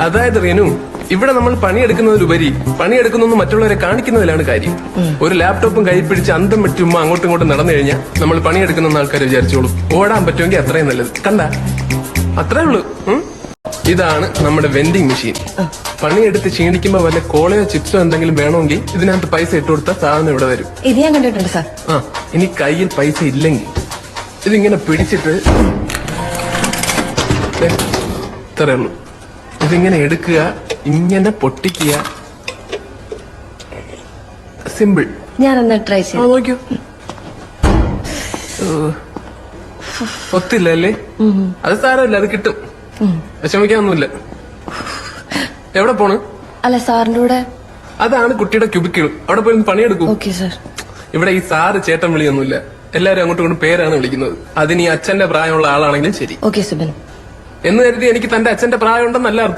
അതായത് റീനു, ഇവിടെ നമ്മൾ പണിയെടുക്കുന്നതിലുപരി പണിയെടുക്കുന്ന മറ്റുള്ളവരെ കാണിക്കുന്നതിലാണ് കാര്യം. ഒരു ലാപ്ടോപ്പും കൈ പിടിച്ച് അന്തം വിട്ടുമ്പോ അങ്ങോട്ടും ഇങ്ങോട്ടും നടന്നു കഴിഞ്ഞാൽ നമ്മൾ പണിയെടുക്കുന്ന ആൾക്കാർ വിചാരിച്ചോളൂ ഓടാൻ പറ്റുമെങ്കിൽ അത്രയും നല്ലത്. കണ്ട, അത്രേ ഉള്ളൂ. ഇതാണ് നമ്മുടെ വെൻഡിങ് മെഷീൻ. പണിയെടുത്ത് ക്ഷീണിക്കുമ്പോ വല്ല കോളയോ ചിപ്സോ എന്തെങ്കിലും വേണമെങ്കിൽ ഇതിനകത്ത് പൈസ ഇട്ട് കൊടുത്താൽ സാധനം ഇവിടെ വരും. ഇത് ഞാൻ കണ്ടിട്ടുണ്ട് സാർ. ഇനി കയ്യിൽ പൈസ ഇല്ലെങ്കിൽ ഇതിങ്ങനെ പിടിച്ചിട്ട് ഇത്രേ ഉള്ളൂ. ഇതിങ്ങനെ എടുക്കുക, ഇങ്ങനെ പൊട്ടിക്കുക. സിമ്പിൾ. ഞാനൊന്ന് ട്രൈ ചെയ്യാം. നോക്കൂ. ഒത്തില്ല അല്ലേ? അത് സാരമില്ല, അത് കിട്ടും. വിഷമിക്കാനൊന്നുമില്ല. എവിടെ പോണ്? അല്ല, സാറിന്റെ കൂടെ. അതാണ് കുട്ടിയുടെ ക്യൂബിക്കിൾ. അവിടെ പോയി പണിയെടുക്കൂ. Okay sir. ഇവിടെ ഈ സാറ് ചേട്ടൻ വിളിയൊന്നുമില്ല. എല്ലാരും അങ്ങോട്ടും ഇങ്ങോട്ടും പേരാണ് വിളിക്കുന്നത്. അതിന് ഈ അച്ഛന്റെ പ്രായമുള്ള ആളാണെങ്കിലും ശരി. ഓക്കെ സുബൻ. എന്ന് കരുതി എനിക്ക് തന്റെ അച്ഛന്റെ പ്രായം ഉണ്ടെന്നല്ല അർത്ഥം.